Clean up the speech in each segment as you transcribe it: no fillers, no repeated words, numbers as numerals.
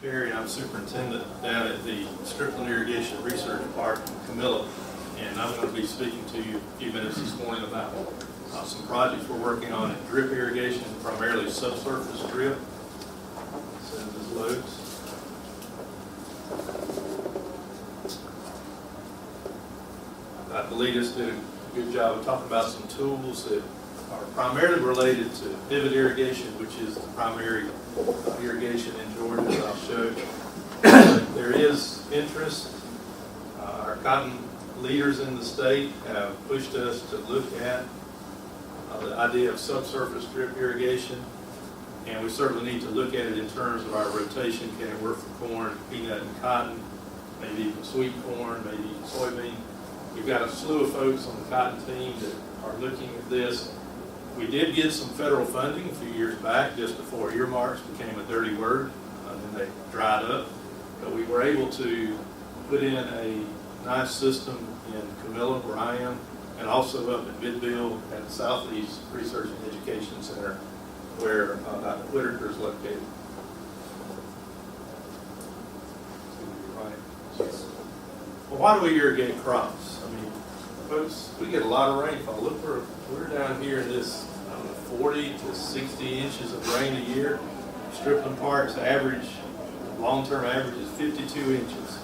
Barry, I'm superintendent down at the Tifton Irrigation Research Park in Camilla, and I'm going to be speaking to you a few minutes this morning about some projects we're working on in drip irrigation, primarily subsurface drip. So this loads. I believe this did a good job of talking about some tools that are primarily related to pivot irrigation, which is the primary irrigation in Georgia that I'll show. There is interest. Our cotton leaders in the state have pushed us to look at the idea of subsurface drip irrigation, and we certainly need to look at it in terms of our rotation. Can it work for corn, peanut, and cotton, maybe even sweet corn, maybe even soybean? We've got a slew of folks on the cotton team that are looking at this. We did get some federal funding a few years back, just before earmarks became a dirty word, and then they dried up. But we were able to put in a nice system in Camilla, where I am, and also up in Midville at the Southeast Research and Education Center, where Dr. Whitaker is located. Well, why do we irrigate crops? I mean, folks, we get a lot of rainfall. Look, we're down here in this 40 to 60 inches of rain a year. Stripling Park's average, long-term average is 52 inches.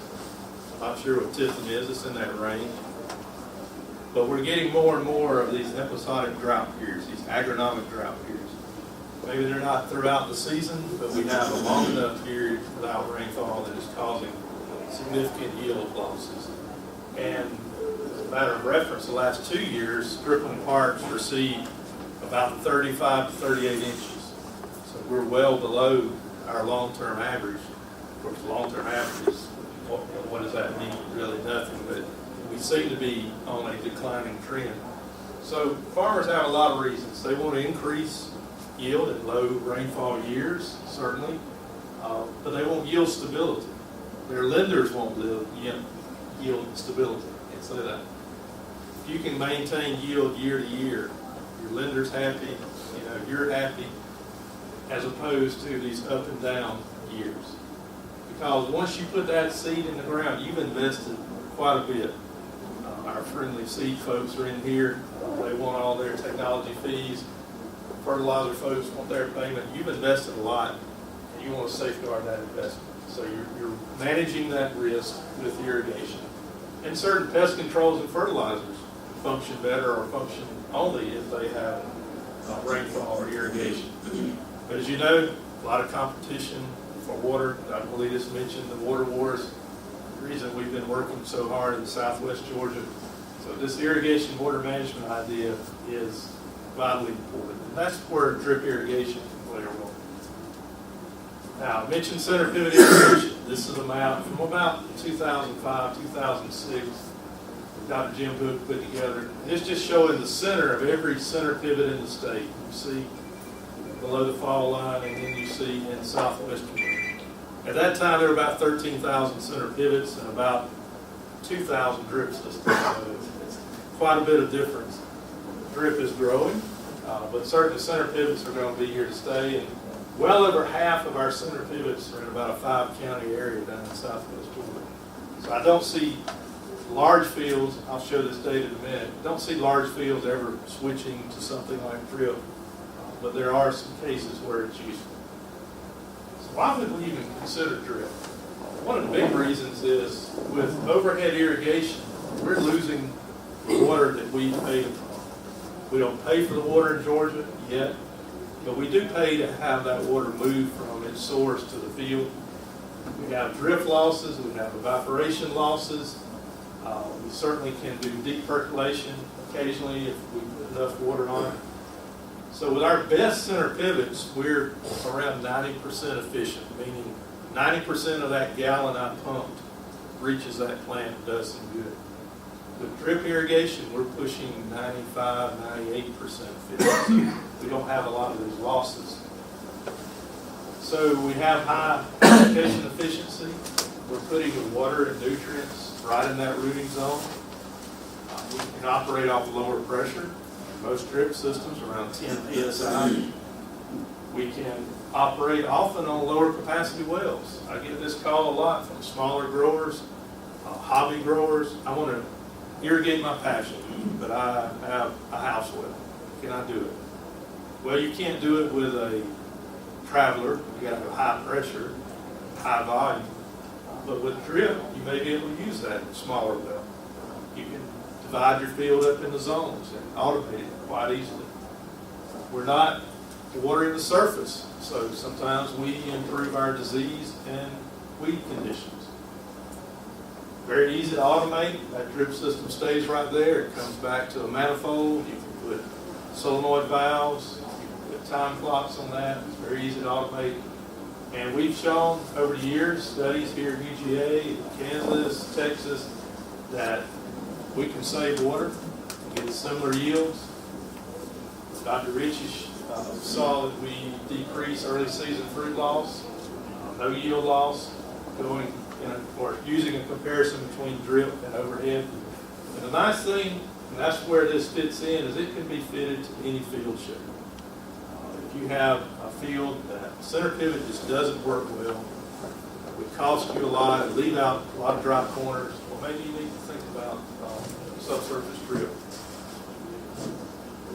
I'm not sure what Tifton is, it's in that range. But we're getting more and more of these episodic drought periods, these agronomic drought periods. Maybe they're not throughout the season, but we have a long enough period without rainfall that is causing significant yield losses. And as a matter of reference, the last 2 years, Stripling Park's received about 35 to 38 inches. So we're well below our long-term average. Of course, long-term average is, what does that mean? Really nothing, but we seem to be on a declining trend. So farmers have a lot of reasons. They want to increase yield in low rainfall years, certainly, but they want yield stability. Their lenders won't yield stability. I can't say that. If you can maintain yield year to year, your lender's happy, you're happy, as opposed to these up and down years. Because once you put that seed in the ground, you've invested quite a bit. Our friendly seed folks are in here. They want all their technology fees. Fertilizer folks want their payment. You've invested a lot, and you want to safeguard that investment. So you're managing that risk with irrigation. And certain pest controls and fertilizers function better or function only if they have rainfall or irrigation. But as you know, a lot of competition for water. Dr. Melidis mentioned the water wars. The reason we've been working so hard in southwest Georgia. So this irrigation water management idea is vitally important. And that's where drip irrigation can play a role. Now, I mentioned center pivot irrigation. This is a map from about 2005, 2006. Dr. Jim Hook put together. It's just showing the center of every center pivot in the state. You see below the fall line, and then you see in southwest Georgia. At that time, there were about 13,000 center pivots and about 2,000 drip systems. So it's quite a bit of difference. Drip is growing, but certainly center pivots are going to be here to stay. And well over half of our center pivots are in about a 5-county area down in southwest Georgia. So I don't see large fields, I'll show this data in a minute, don't see large fields ever switching to something like drip, but there are some cases where it's useful. So why would we even consider drip? One of the big reasons is with overhead irrigation, we're losing the water that we pay for. We don't pay for the water in Georgia yet, but we do pay to have that water moved from its source to the field. We have drift losses, we have evaporation losses. We certainly can do deep percolation occasionally if we put enough water on it. So with our best center pivots, we're around 90% efficient, meaning 90% of that gallon I pumped reaches that plant and does some good. With drip irrigation, we're pushing 95, 98% efficiency. We don't have a lot of those losses. So we have high application efficiency. We're putting the water and nutrients right in that rooting zone. We can operate off lower pressure. Most drip systems around 10 psi. We can operate often on lower capacity wells. I get this call a lot from smaller growers, hobby growers. I want to irrigate my passion, but I have a house well. Can I do it? Well, you can't do it with a traveler. You got to have high pressure, high volume. But with drip, you may be able to use that smaller well. You can divide your field up into zones and automate it quite easily. We're not watering the surface, so sometimes we improve our disease and weed conditions. Very easy to automate. That drip system stays right there. It comes back to a manifold. You can put solenoid valves. You can put time clocks on that. It's very easy to automate. And we've shown over the years, studies here at UGA, Kansas, Texas, that we can save water, get similar yields. Dr. Ritchie saw that we decrease early season fruit loss, no yield loss, going or using a comparison between drip and overhead. And the nice thing, and that's where this fits in, is it can be fitted to any field shape. If you have a field that center pivot just doesn't work well, it would cost you a lot, and leave out a lot of dry corners, well, maybe you need to think about subsurface drip.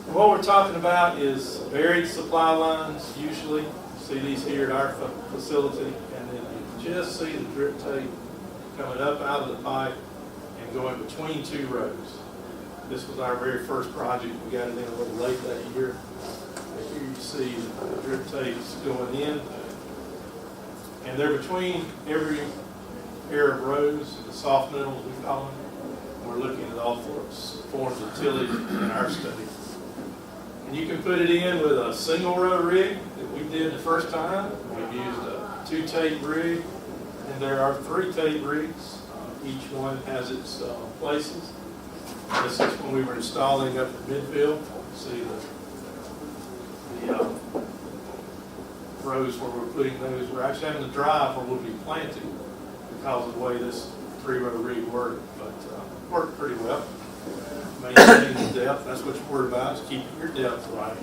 And what we're talking about is buried supply lines, usually. You see these here at our facility, and then you just see the drip tape coming up out of the pipe and going between two rows. This was our very first project. We got it in a little late that year. And here you see the drip tapes going in, and they're between every pair of rows, the soft minerals we call them. We're looking at all forms of tillage in our study. And you can put it in with a single row rig that we did the first time. We've used a 2-tape rig, and there are 3-tape rigs. Each one has its places. This is when we were installing up at Midfield. See the rows where we're putting those. We're actually having to drive where we'll be planting because of the way this 3-row rig worked, but worked pretty well. Maintaining the depth, that's what you're worried about, is keeping your depth right.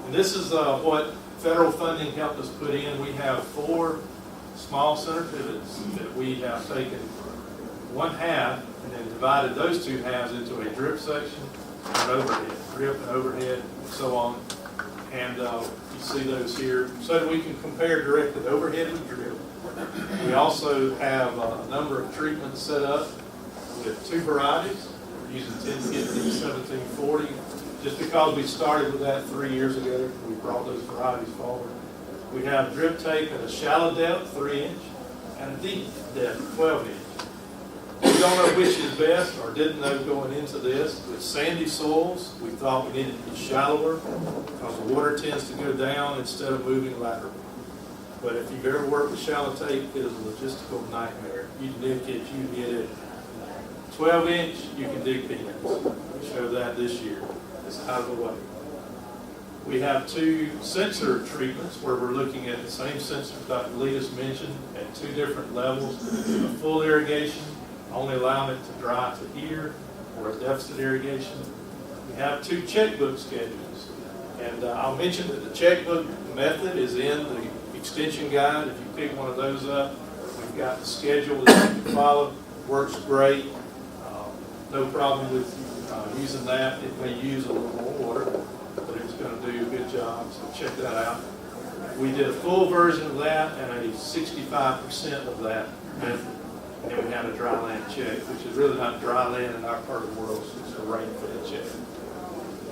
And this is what federal funding helped us put in. We have 4 small center pivots that we have taken one half and then divided those 2 halves into a drip section and overhead, drip and overhead, and so on. And you see those here so that we can compare directly overhead with drip. We also have a number of treatments set up with 2 varieties. We're using 1050 and 1740. Just because we started with that 3 years ago, we brought those varieties forward. We have drip tape at a shallow depth, 3-inch, and a deep depth, 12-inch. We don't know which is best, or didn't know going into this. With sandy soils, we thought we needed to be shallower because the water tends to go down instead of moving laterally. But if you've ever worked with shallow tape, it is a logistical nightmare. You nick it, you get it. 12-inch, you can dig peanuts. We showed that this year. It's out of the way. We have 2 sensor treatments where we're looking at the same sensor Dr. Letus mentioned at 2 different levels. A full irrigation, only allowing it to dry to here, or a deficit irrigation. We have 2 checkbook schedules. And I'll mention that the checkbook method is in the extension guide. If you pick one of those up, we've got the schedule that you can follow. Works great. No problem with using that. It may use a little more water, but it's going to do a good job, so check that out. We did a full version of that and a 65% of that method, and we had a dry land check, which is really not dry land in our part of the world, so it's a rainfed check.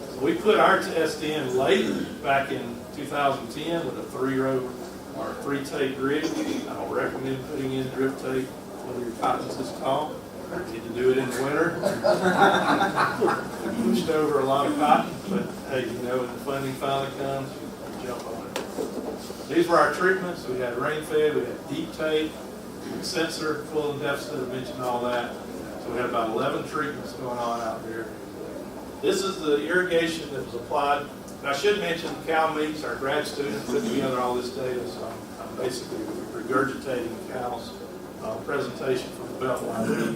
So we put our test in late, back in 2010, with a 3-row or 3-tape rig. I don't recommend putting in drip tape when your cotton's this tall. You need to do it in the winter. We pushed over a lot of cotton, but hey, you know, when the funding finally comes, you jump on it. These were our treatments. We had rain fed, we had deep tape, sensor, full and deficit, I mentioned all that. So we had about 11 treatments going on out there. This is the irrigation that was applied. And I should mention Cal Meeks, our grad student, put together all this data, so I'm basically regurgitating Cal's presentation from the Beltline.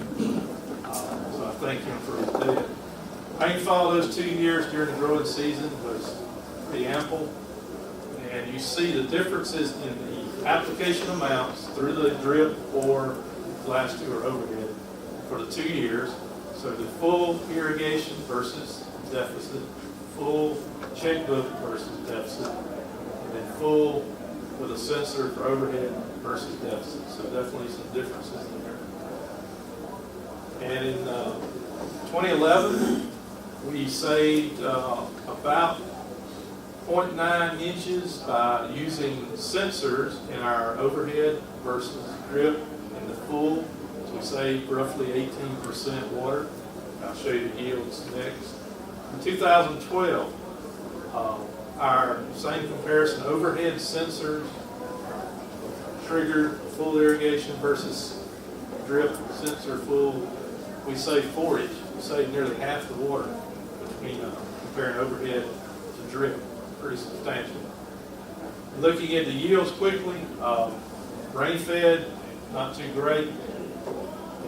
So I thank him for his data. Rainfall those 2 years during the growing season was pretty ample, And you see the differences in the application amounts through the drip or last two or overhead for the 2 years. So the full irrigation versus deficit, full checkbook versus deficit, and then full with a sensor for overhead versus deficit. So definitely some differences in there. And in 2011, we saved about 0.9 inches by using sensors in our overhead versus drip in the full. So we saved roughly 18% water. I'll show you the yields next. In 2012, our same comparison, overhead sensors, trigger full irrigation versus drip sensor full, we saved 4 inches. We saved nearly half the water between comparing overhead to drip. Pretty substantial. Looking at the yields quickly, rain fed, not too great.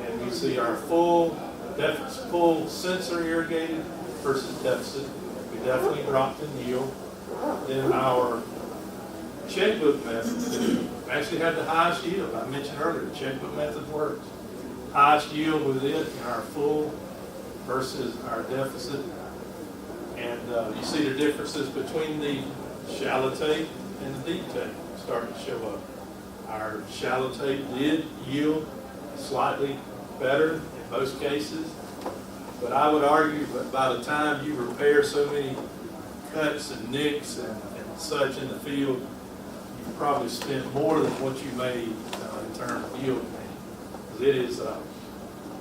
And we see our full sensor irrigated versus deficit. We definitely dropped in yield. Then our checkbook method actually had the highest yield. I mentioned earlier, the checkbook method works. Highest yield with it in our full versus our deficit. And you see the differences between the shallow tape and the deep tape starting to show up. Our shallow tape did yield slightly better in most cases, but I would argue that by the time you repair so many cuts and nicks and such in the field, you probably spent more than what you made in terms of yield gain. Because it is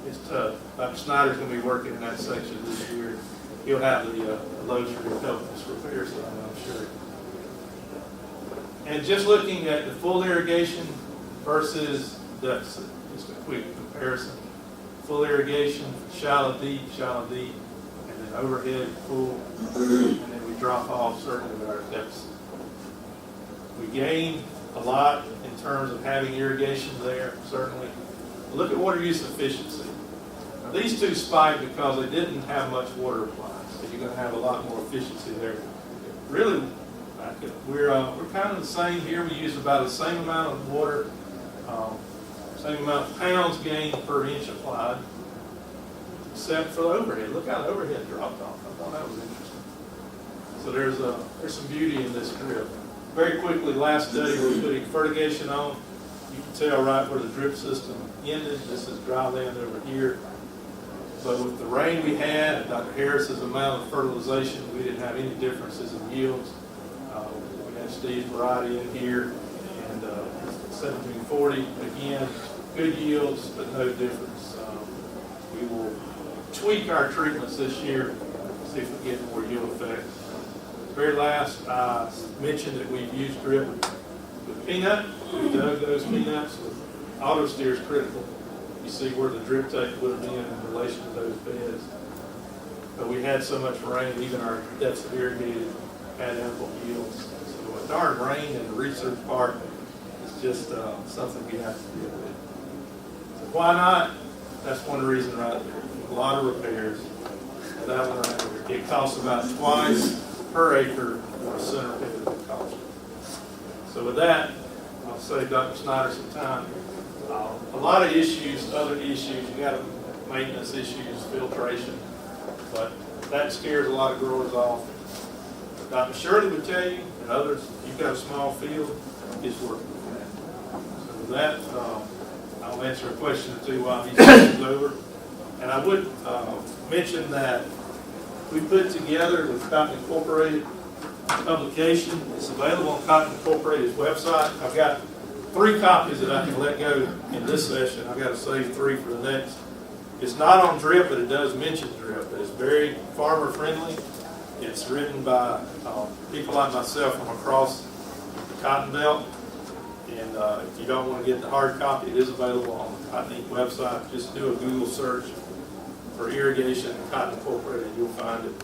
it's tough. Dr. Snyder's going to be working in that section this year. He'll have the luxury of helping us repair some, I'm sure. And just looking at the full irrigation versus deficit, just a quick comparison. Full irrigation, shallow, deep, and then overhead, full, and then we drop off certainly with our deficit. We gain a lot in terms of having irrigation there, certainly. Look at water use efficiency. Now, these two spike because they didn't have much water applied. So you're going to have a lot more efficiency there. Really, we're kind of the same here. We use about the same amount of water, same amount of pounds gained per inch applied, except for the overhead. Look how the overhead dropped off. I thought that was interesting. So there's some beauty in this drip. Very quickly, last study we're putting fertigation on. You can tell right where the drip system ended. This is dry land over here. But with the rain we had and Dr. Harris's amount of fertilization, we didn't have any differences in yields. We had Steve's variety in here, and 1740, again, good yields, but no difference. We will tweak our treatments this year, see if we get more yield effect. Very last, I mentioned that we've used drip with peanut. We dug those peanuts. Auto steer is critical. You see where the drip tape would have been in relation to those beds. But we had so much rain, even our deficit irrigated had ample yields. So a darn rain in the research part is just something we have to deal with. So why not? That's one reason right there. A lot of repairs. That one right there. It costs about twice per acre for a center pivot cost. So with that, I'll save Dr. Snyder some time. A lot of issues, other issues, you got maintenance issues, filtration, but that scares a lot of growers off. Dr. Shirley would tell you, and others, if you've got a small field, it's working with that. So with that, I'll answer a question or two while he goes over. And I would mention that we put together with Cotton Incorporated publication. It's available on Cotton Incorporated's website. I've got 3 copies that I can let go in this session. I've got to save 3 for the next. It's not on drip, but it does mention drip. It's very farmer friendly. It's written by people like myself from across the Cotton Belt. And if you don't want to get the hard copy, it is available on the Cotton Inc. website. Just do a Google search for irrigation and Cotton Incorporated. You'll find it.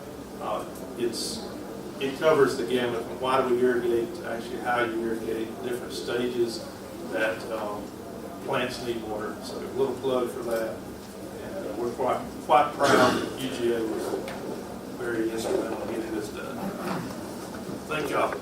It covers the gamut from why do we irrigate to actually how you irrigate, different stages that plants need water. So a little plug for that. And we're quite proud that UGA was very instrumental in getting this done. Thank y'all.